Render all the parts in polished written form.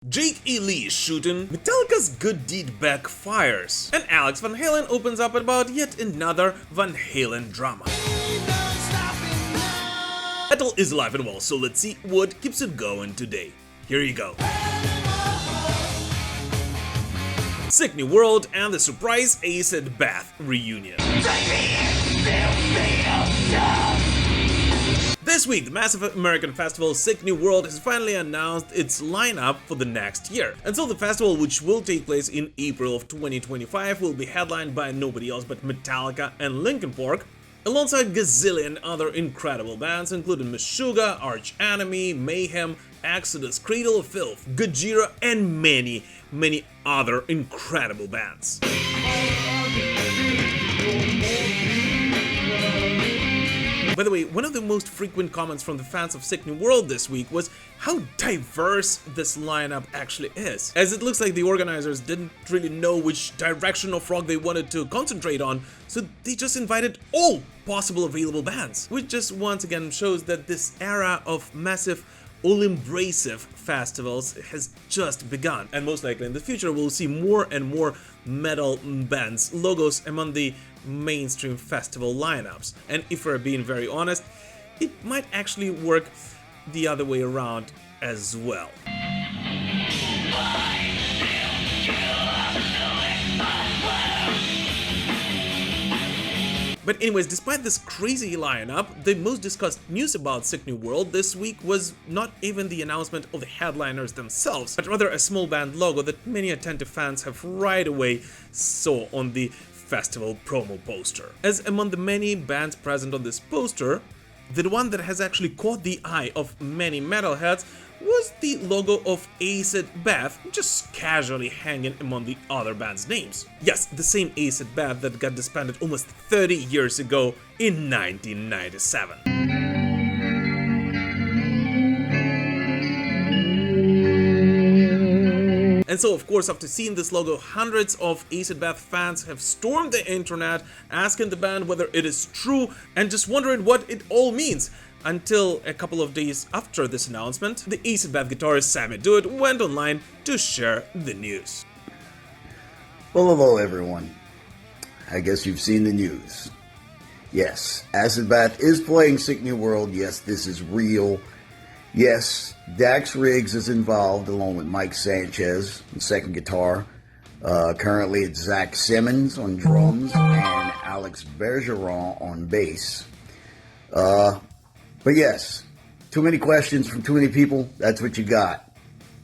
Jake E. Lee shooting, Metallica's good deed backfires, and Alex Van Halen opens up about yet another Van Halen drama. Metal is alive and well, so let's see what keeps it going today. Here you go. Sick New World and the surprise Acid Bath reunion. This week, the massive American festival Sick New World has finally announced its lineup for the next year. And so the festival, which will take place in April of 2025, will be headlined by nobody else but Metallica and Linkin Park, alongside gazillion other incredible bands including Meshuggah, Arch Enemy, Mayhem, Exodus, Cradle of Filth, Gojira, and many, many other incredible bands. By the way, one of the most frequent comments from the fans of Sick New World this week was how diverse this lineup actually is, as it looks like the organizers didn't really know which direction of rock they wanted to concentrate on, so they just invited all possible available bands, which just once again shows that this era of massive all-embracive festivals has just begun, and most likely in the future we'll see more and more metal bands logos among the mainstream festival lineups. And if we're being very honest, it might actually work the other way around as well. But anyways, despite this crazy lineup, the most discussed news about Sick New World this week was not even the announcement of the headliners themselves, but rather a small band logo that many attentive fans have right away saw on the festival promo poster. As among the many bands present on this poster, the one that has actually caught the eye of many metalheads was the logo of Acid Bath, just casually hanging among the other bands' names. Yes, the same Acid Bath that got disbanded almost 30 years ago in 1997. And so, of course, after seeing this logo, hundreds of Acid Bath fans have stormed the internet asking the band whether it is true and just wondering what it all means. Until a couple of days after this announcement, the Acid Bath guitarist Sammy Hagar went online to share the news. Well, hello everyone. I guess you've seen the news. Yes, Acid Bath is playing Sick New World. Yes, this is real. Yes, Dax Riggs is involved along with Mike Sanchez on second guitar. Currently it's Zach Simmons on drums and Alex Bergeron on bass. But yes, too many questions from too many people. That's what you got.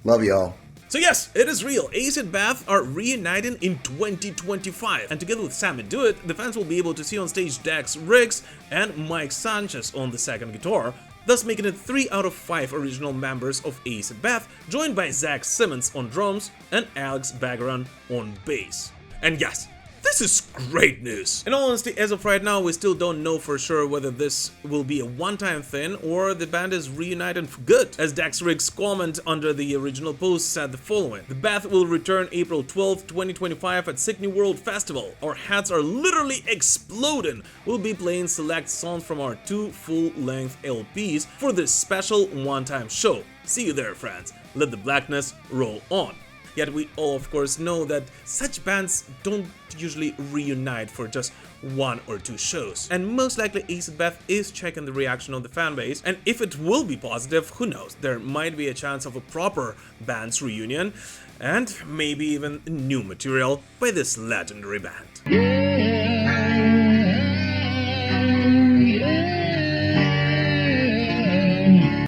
Love y'all. So yes, it is real. Acid Bath are reuniting in 2025, and together with Sammy Hagar, the fans will be able to see on stage Dax Riggs and Mike Sanchez on the second guitar, thus making it 3 out of 5 original members of Acid Bath, joined by Zach Simmons on drums and Alex Bergeron on bass. And yes, this is great news! In all honesty, as of right now, we still don't know for sure whether this will be a one-time thing or the band is reunited for good. As Dax Riggs' comment under the original post said the following: "The Bath will return April 12th, 2025 at Sick New World Festival. Our hats are literally exploding. We'll be playing select songs from our 2 full-length LPs for this special one-time show. See you there, friends. Let the blackness roll on." Yet we all of course know that such bands don't usually reunite for just 1 or 2 shows. And most likely Acid Bath is checking the reaction of the fanbase, and if it will be positive, who knows, there might be a chance of a proper band's reunion, and maybe even new material by this legendary band.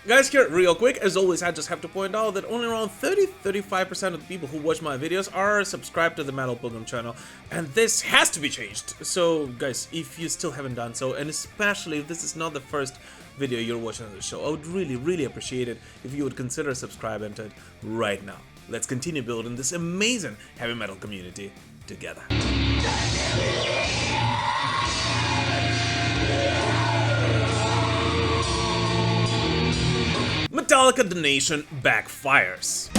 Guys, here real quick, as always, I just have to point out that only around 30-35% of the people who watch my videos are subscribed to the Metal Pilgrim channel, and this has to be changed. So guys, if you still haven't done so, and especially if this is not the first video you're watching on the show, I would really appreciate it if you would consider subscribing to it right now. Let's continue building this amazing heavy metal community together. Metallica donation backfires.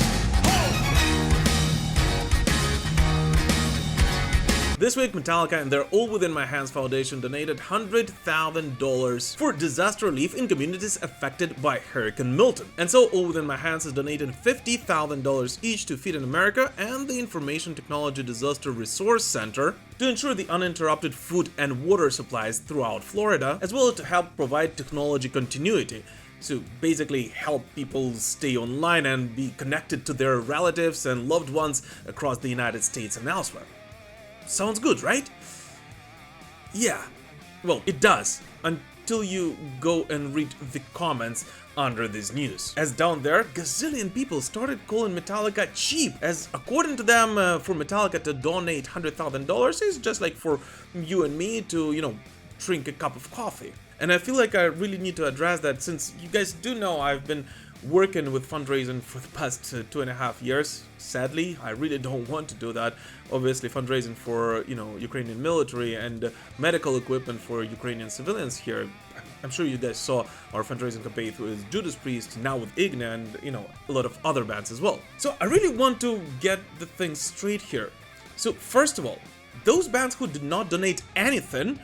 This week, Metallica and their All Within My Hands Foundation donated $100,000 for disaster relief in communities affected by Hurricane Milton. And so All Within My Hands has donated $50,000 each to Feed in America and the Information Technology Disaster Resource Center to ensure the uninterrupted food and water supplies throughout Florida, as well as to help provide technology continuity. So basically help people stay online and be connected to their relatives and loved ones across the United States and elsewhere. Sounds good, right? Yeah, well, it does, until you go and read the comments under this news. As down there, gazillion people started calling Metallica cheap, as according to them, for Metallica to donate $100,000 is just like for you and me to, drink a cup of coffee. And I feel like I really need to address that, since you guys do know I've been working with fundraising for the past 2.5 years. Sadly, I really don't want to do that. Obviously, fundraising for, Ukrainian military and medical equipment for Ukrainian civilians here. I'm sure you guys saw our fundraising campaign with Judas Priest, now with Igna, and, a lot of other bands as well. So I really want to get the thing straight here. So first of all, those bands who did not donate anything,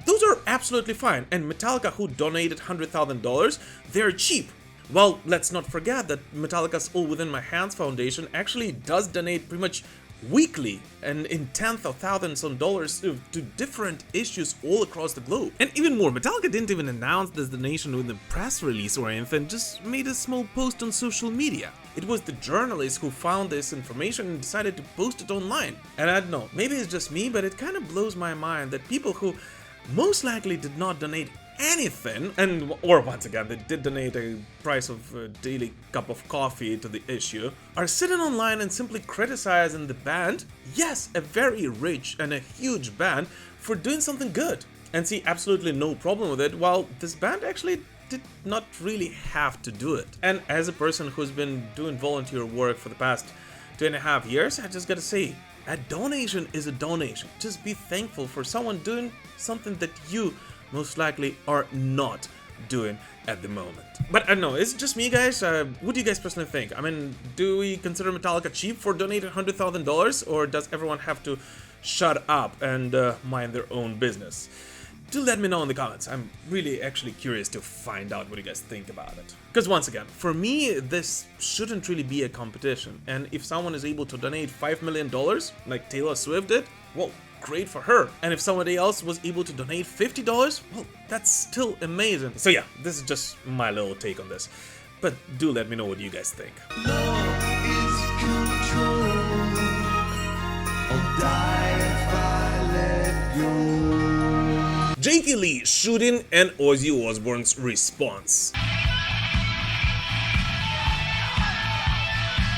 those are absolutely fine, and Metallica, who donated $100,000, they're cheap. Well, let's not forget that Metallica's All Within My Hands Foundation actually does donate pretty much weekly and in tens of thousands of dollars to different issues all across the globe. And even more, Metallica didn't even announce this donation with a press release or anything, just made a small post on social media. It was the journalists who found this information and decided to post it online. And I don't know, maybe it's just me, but it kind of blows my mind that people who most likely did not donate anything, or once again, they did donate a price of a daily cup of coffee to the issue, are sitting online and simply criticizing the band, yes, a very rich and a huge band, for doing something good, and see absolutely no problem with it, while this band actually did not really have to do it. And as a person who's been doing volunteer work for the past 2.5 years, I just gotta say, a donation is a donation. Just be thankful for someone doing something that you most likely are not doing at the moment. But I don't know, it's just me, guys. What do you guys personally think? I mean, do we consider Metallica cheap for donating $100,000, or does everyone have to shut up and mind their own business? Do let me know in the comments. I'm really actually curious to find out what you guys think about it. Because once again, for me, this shouldn't really be a competition. And if someone is able to donate $5 million, like Taylor Swift did, well, great for her. And if somebody else was able to donate $50, well, that's still amazing. So yeah, this is just my little take on this. But do let me know what you guys think. Love is control, or die if I let go. J.K. Lee shooting and Ozzy Osbourne's response.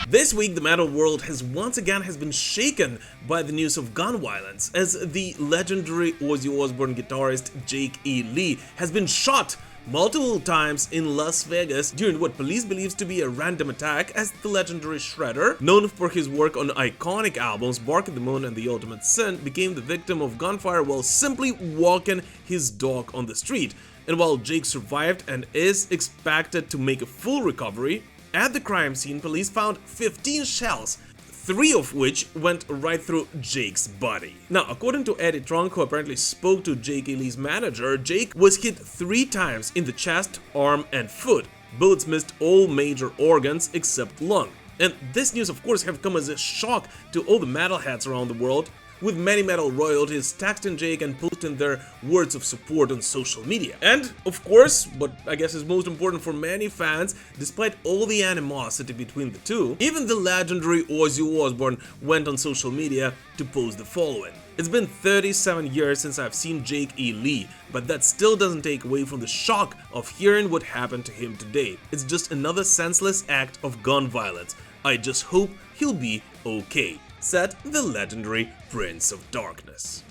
This week, the metal world has once again been shaken by the news of gun violence, as the legendary Ozzy Osbourne guitarist J.K. Lee has been shot multiple times in Las Vegas during what police believes to be a random attack, as the legendary Shredder, known for his work on iconic albums Bark at the Moon and The Ultimate Sin, became the victim of gunfire while simply walking his dog on the street. And while Jake survived and is expected to make a full recovery, at the crime scene, police found 15 shells, 3 of which went right through Jake's body. Now, according to Eddie Trunk, who apparently spoke to J.K. Lee's manager, Jake was hit 3 times in the chest, arm, and foot. Bullets missed all major organs except lung. And this news, of course, have come as a shock to all the metalheads around the world, with many metal royalties texting Jake and posting their words of support on social media. And, of course, what I guess is most important for many fans, despite all the animosity between the two, even the legendary Ozzy Osbourne went on social media to post the following. It's been 37 years since I've seen J.K. Lee, but that still doesn't take away from the shock of hearing what happened to him today. It's just another senseless act of gun violence. I just hope he'll be okay, said the legendary Prince of Darkness.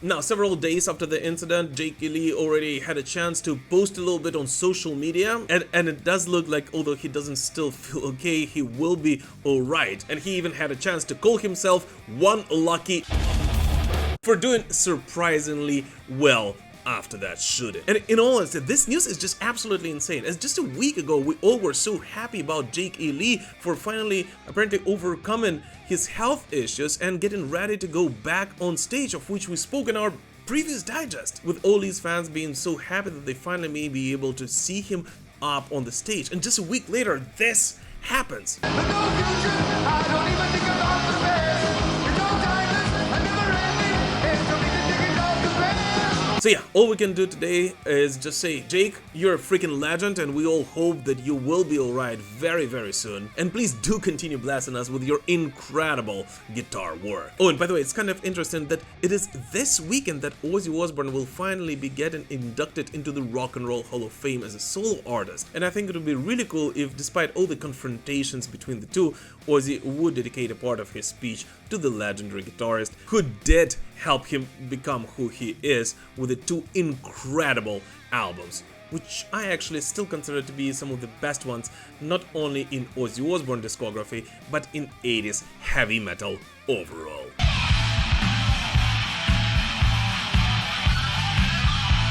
Now, several days after the incident, J.K. Lee already had a chance to post a little bit on social media, and it does look like, although he doesn't still feel okay, he will be alright. And he even had a chance to call himself one lucky for doing surprisingly well after that shooting. And in all honesty, this news is just absolutely insane, as just a week ago we all were so happy about Jake E. Lee for finally apparently overcoming his health issues and getting ready to go back on stage, of which we spoke in our previous digest, with all these fans being so happy that they finally may be able to see him up on the stage. And just a week later, this happens. So yeah, all we can do today is just say, Jake, you're a freaking legend, and we all hope that you will be alright very, very soon. And please do continue blessing us with your incredible guitar work. Oh, and by the way, it's kind of interesting that it is this weekend that Ozzy Osbourne will finally be getting inducted into the Rock and Roll Hall of Fame as a solo artist. And I think it would be really cool if, despite all the confrontations between the two, Ozzy would dedicate a part of his speech to the legendary guitarist who did help him become who he is with the two incredible albums, which I actually still consider to be some of the best ones, not only in Ozzy Osbourne discography, but in 80s heavy metal overall.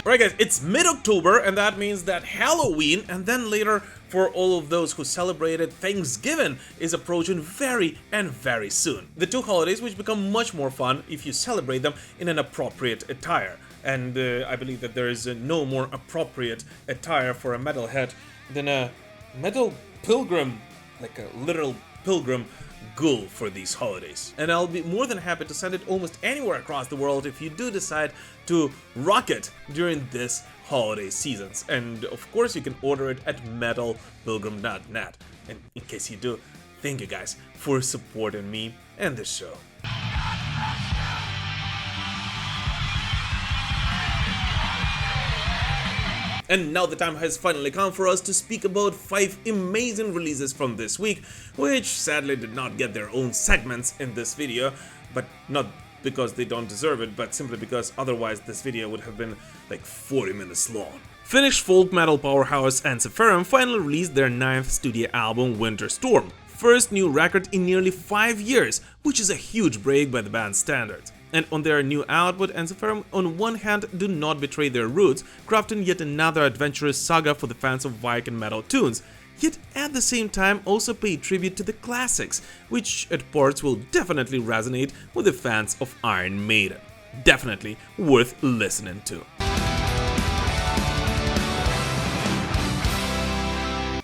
Alright guys, it's mid-October, and that means that Halloween, and then later for all of those who celebrated Thanksgiving, is approaching very and very soon. The two holidays which become much more fun if you celebrate them in an appropriate attire. And I believe that there is no more appropriate attire for a metalhead than a metal pilgrim, like a literal pilgrim ghoul for these holidays. And I'll be more than happy to send it almost anywhere across the world if you do decide to rock it during this holiday seasons. And of course you can order it at metalpilgrim.net. And in case you do, thank you guys for supporting me and the show. And now the time has finally come for us to speak about 5 amazing releases from this week, which sadly did not get their own segments in this video, but not because they don't deserve it, but simply because otherwise this video would have been like 40 minutes long. Finnish folk metal powerhouse Ensiferum finally released their 9th studio album Winter Storm, first new record in nearly 5 years, which is a huge break by the band's standards. And on their new output, Ensiferum on one hand do not betray their roots, crafting yet another adventurous saga for the fans of Viking metal tunes, yet at the same time also pay tribute to the classics, which at parts will definitely resonate with the fans of Iron Maiden. Definitely worth listening to.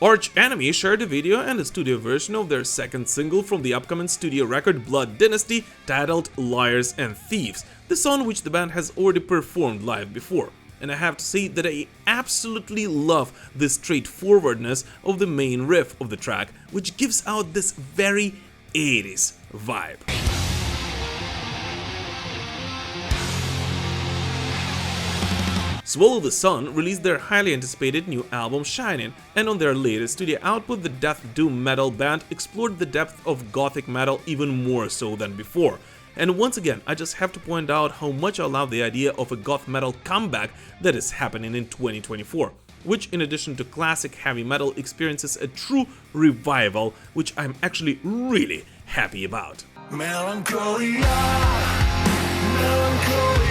Arch Enemy shared a video and a studio version of their second single from the upcoming studio record Blood Dynasty, titled Liars and Thieves, the song which the band has already performed live before. And I have to say that I absolutely love the straightforwardness of the main riff of the track, which gives out this very 80s vibe. Swallow the Sun released their highly anticipated new album Shining, and on their latest studio output, the death doom metal band explored the depth of gothic metal even more so than before. And once again, I just have to point out how much I love the idea of a goth metal comeback that is happening in 2024, which in addition to classic heavy metal experiences a true revival, which I'm actually really happy about. Melancholia, melancholia.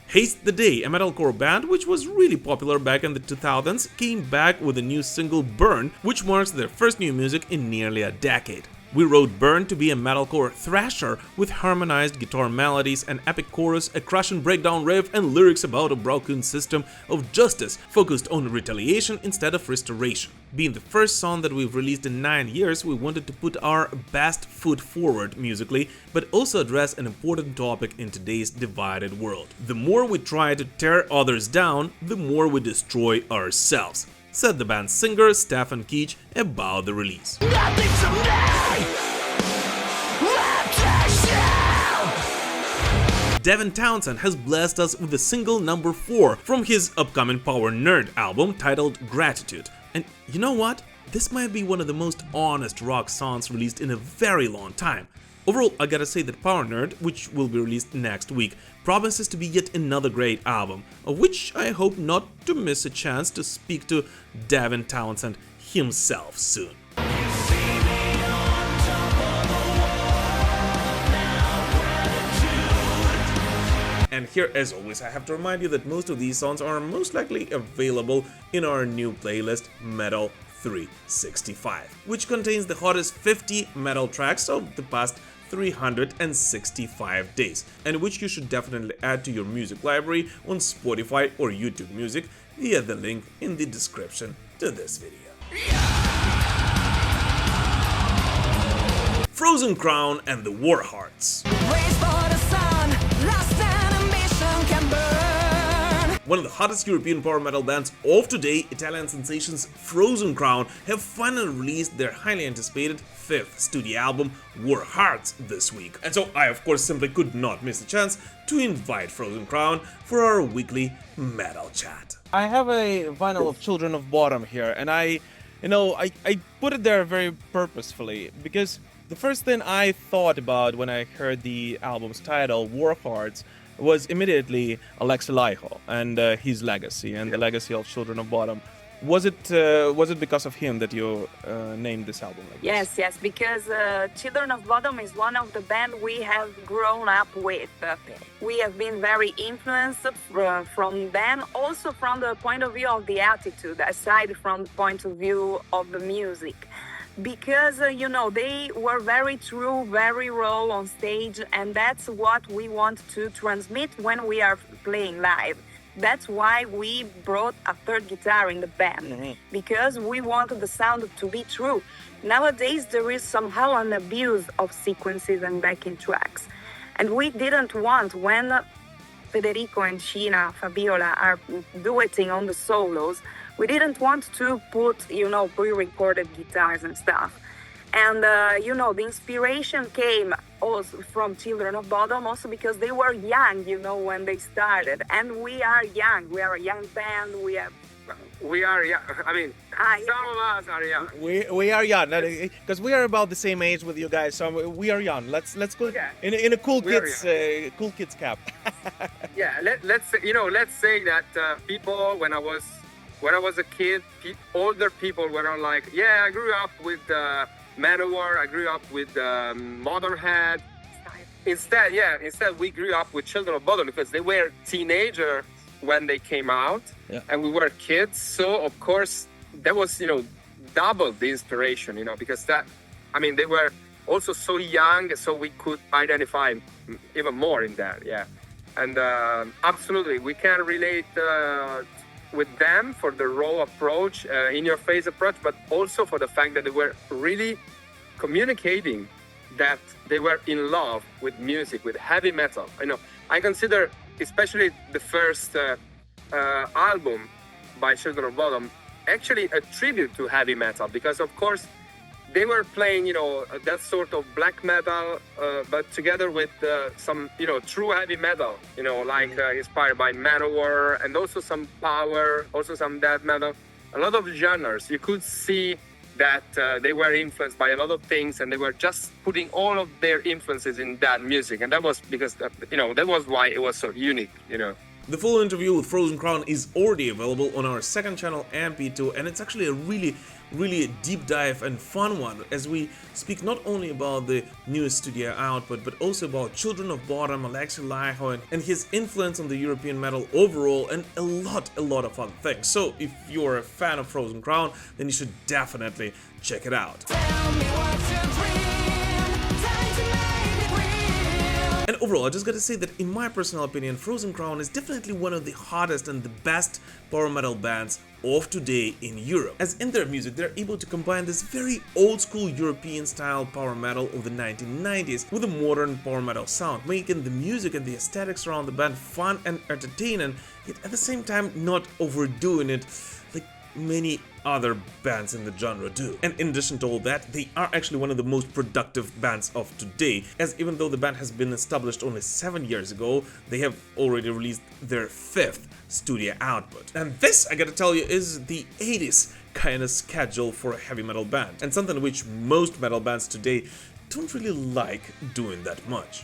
Haste the Day, a metalcore band which was really popular back in the 2000s, came back with a new single Burn, which marks their first new music in nearly a decade. We wrote Burn to be a metalcore thrasher with harmonized guitar melodies, an epic chorus, a crushing breakdown riff, and lyrics about a broken system of justice focused on retaliation instead of restoration. Being the first song that we've released in 9 years, we wanted to put our best foot forward musically, but also address an important topic in today's divided world. The more we try to tear others down, the more we destroy ourselves, said the band's singer Stefan Keach about the release. Devin Townsend has blessed us with the single number 4 from his upcoming Power Nerd album titled Gratitude. And you know what? This might be one of the most honest rock songs released in a very long time. Overall, I gotta say that Power Nerd, which will be released next week, promises to be yet another great album, of which I hope not to miss a chance to speak to Devin Townsend himself soon. And here, as always, I have to remind you that most of these songs are most likely available in our new playlist, Metal 365, which contains the hottest 50 metal tracks of the past 365 days, and which you should definitely add to your music library on Spotify or YouTube Music via the link in the description to this video. Frozen Crown and the War Hearts. One of the hottest European power metal bands of today, Italian sensations Frozen Crown, have finally released their highly anticipated 5th studio album, War Hearts, this week. And so I, of course, simply could not miss the chance to invite Frozen Crown for our weekly metal chat. I have a vinyl of Children of Bottom here, and I put it there very purposefully, because the first thing I thought about when I heard the album's title, War Hearts, was immediately Alexei Laiho and his legacy and the legacy of Children of Bottom. Was it because of him that you named this album like this? Yes, because Children of Bottom is one of the band we have grown up with. We have been very influenced from them, also from the point of view of the attitude, aside from the point of view of the music. Because, they were very true, very raw on stage, and that's what we want to transmit when we are playing live. That's why we brought a third guitar in the band, because we wanted the sound to be true. Nowadays, there is somehow an abuse of sequences and backing tracks. And we didn't want, when Federico and Sheena, Fabiola are duetting on the solos, we didn't want to put, pre-recorded guitars and stuff. And, the inspiration came also from Children of Bottom, also because they were young, when they started. And we are young. We are a young band. We are young. I mean, some of us are young. We are young, because we are about the same age with you guys. So we are young. Let's go in a cool kids cap. Yeah, let's say that people when I was a kid, older people were like, yeah, I grew up with Manowar, I grew up with Motorhead. Instead we grew up with Children of Bottom because they were teenagers when they came out, and we were kids. So of course that was double the inspiration, because they were also so young, so we could identify even more in that. And absolutely we can relate with them for the raw approach, in-your-face approach, but also for the fact that they were really communicating that they were in love with music, with heavy metal. I consider especially the first album by Children of Bottom actually a tribute to heavy metal, because of course they were playing, that sort of black metal, but together with some, true heavy metal, inspired by Manowar, and also some power, also some death metal, a lot of genres. You could see that they were influenced by a lot of things, and they were just putting all of their influences in that music, and that was because, that was why it was so unique, The full interview with Frozen Crown is already available on our second channel, MP2, and it's actually a really deep dive and fun one, as we speak not only about the newest studio output, but also about Children of Bottom, Alexei Laiho, and his influence on the European metal overall, and a lot of other things. So if you're a fan of Frozen Crown, then you should definitely check it out. And overall, I just gotta say that in my personal opinion, Frozen Crown is definitely one of the hottest and the best power metal bands of today in Europe. As in their music, they're able to combine this very old school European style power metal of the 1990s with a modern power metal sound, making the music and the aesthetics around the band fun and entertaining, yet at the same time not overdoing it like many other bands in the genre do. And in addition to all that, they are actually one of the most productive bands of today, as even though the band has been established only 7 years ago, they have already released their 5th studio output. And this, I gotta tell you, is the 80s kind of schedule for a heavy metal band, and something which most metal bands today don't really like doing that much.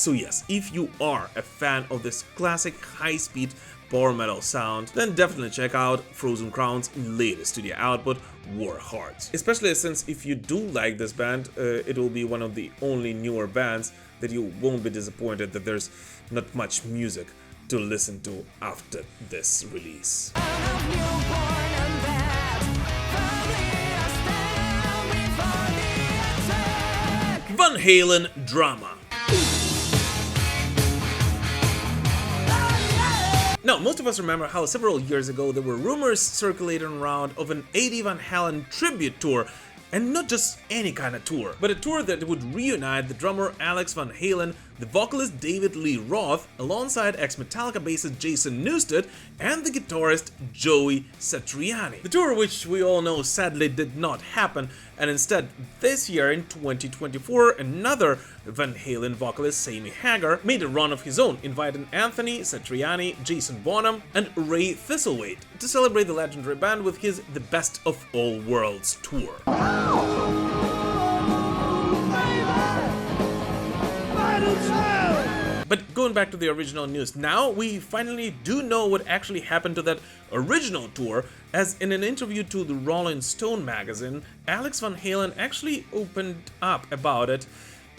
So yes, if you are a fan of this classic high-speed power metal sound, then definitely check out Frozen Crown's latest studio output, War Hearts. Especially since if you do like this band, it will be one of the only newer bands that you won't be disappointed that there's not much music to listen to after this release. Van Halen drama. Now, most of us remember how several years ago there were rumors circulating around of an Eddie Van Halen tribute tour, and not just any kind of tour, but a tour that would reunite the drummer Alex Van Halen, the vocalist David Lee Roth, alongside ex-Metallica bassist Jason Newsted, and the guitarist Joey Satriani. The tour, which we all know sadly did not happen, and instead this year in 2024, another Van Halen vocalist, Sammy Hagar, made a run of his own, inviting Anthony Satriani, Jason Bonham, and Ray Thistlethwaite to celebrate the legendary band with his The Best of All Worlds tour. But going back to the original news, now we finally do know what actually happened to that original tour, as in an interview to the Rolling Stone magazine, Alex Van Halen actually opened up about it,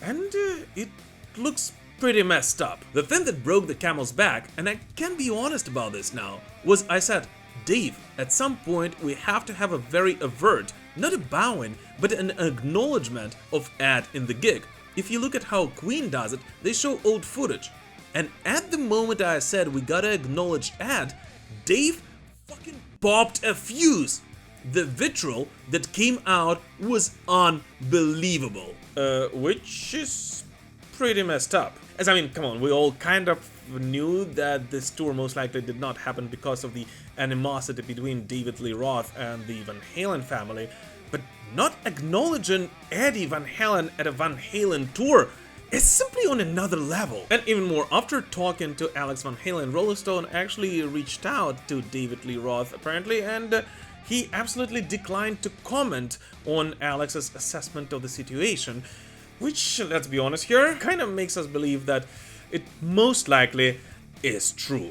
and it looks pretty messed up. The thing that broke the camel's back, and I can be honest about this now, was I said, Dave, at some point we have to have a very overt, not a bowing, but an acknowledgement of Ed in the gig. If you look at how Queen does it, they show old footage. And at the moment I said we gotta acknowledge Ed, Dave fucking popped a fuse. The vitriol that came out was unbelievable. Which is pretty messed up. As I mean, come on, we all kind of knew that this tour most likely did not happen because of the animosity between David Lee Roth and the Van Halen family, but not acknowledging Eddie Van Halen at a Van Halen tour is simply on another level. And even more, after talking to Alex Van Halen, Rolling Stone actually reached out to David Lee Roth apparently, and he absolutely declined to comment on Alex's assessment of the situation, which, let's be honest here, kind of makes us believe that it most likely is true.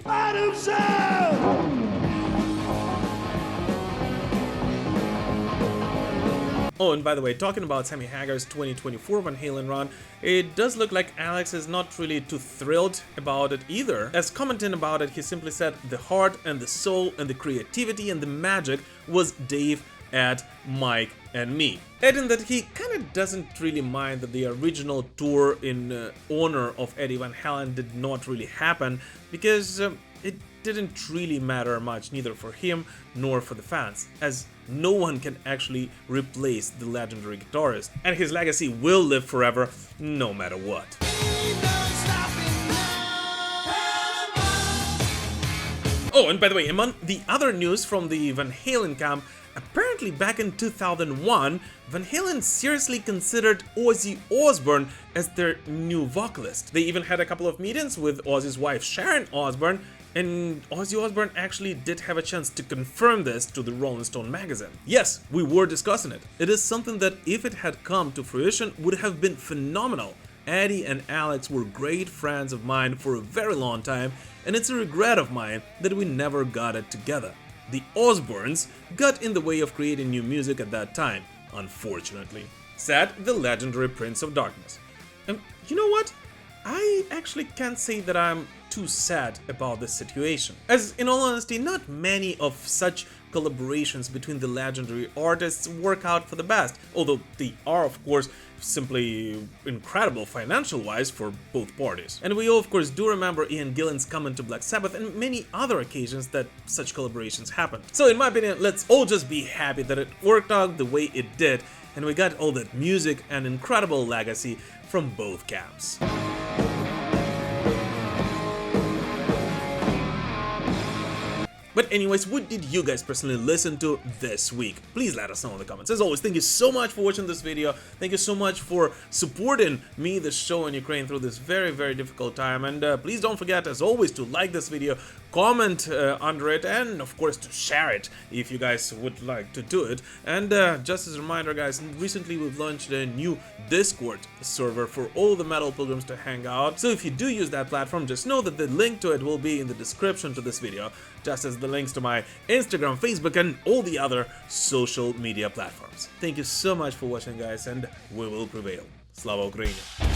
Oh, and by the way, talking about Sammy Hagar's 2024 Van Halen run, it does look like Alex is not really too thrilled about it either. As commenting about it, he simply said the heart and the soul and the creativity and the magic was Dave, Ed, Mike, and me. Adding that he kinda doesn't really mind that the original tour in honor of Eddie Van Halen did not really happen, because it didn't really matter much, neither for him nor for the fans, as no one can actually replace the legendary guitarist, and his legacy will live forever no matter what. Oh, and by the way, among the other news from the Van Halen camp, apparently back in 2001, Van Halen seriously considered Ozzy Osbourne as their new vocalist. They even had a couple of meetings with Ozzy's wife Sharon Osbourne, and Ozzy Osbourne actually did have a chance to confirm this to the Rolling Stone magazine. Yes, we were discussing it. It is something that, if it had come to fruition, would have been phenomenal. Eddie and Alex were great friends of mine for a very long time, and it's a regret of mine that we never got it together. The Osbournes got in the way of creating new music at that time, unfortunately, said the legendary Prince of Darkness. And you know what? I actually can't say that I'm too sad about this situation, as in all honesty, not many of such collaborations between the legendary artists work out for the best, although they are of course simply incredible financial wise for both parties. And we all of course do remember Ian Gillan's comment to Black Sabbath and many other occasions that such collaborations happen. So in my opinion, let's all just be happy that it worked out the way it did, and we got all that music and incredible legacy from both camps. But anyways, what did you guys personally listen to this week? Please let us know in the comments. As always, thank you so much for watching this video. Thank you so much for supporting me, the show in Ukraine, through this very, very difficult time. And please don't forget, as always, to like this video, comment under it, and of course to share it if you guys would like to do it. And just as a reminder, guys, recently we've launched a new Discord server for all the metal pilgrims to hang out. So if you do use that platform, just know that the link to it will be in the description to this video, just as the links to my Instagram, Facebook, and all the other social media platforms. Thank you so much for watching, guys, and we will prevail. Slava Ukraini!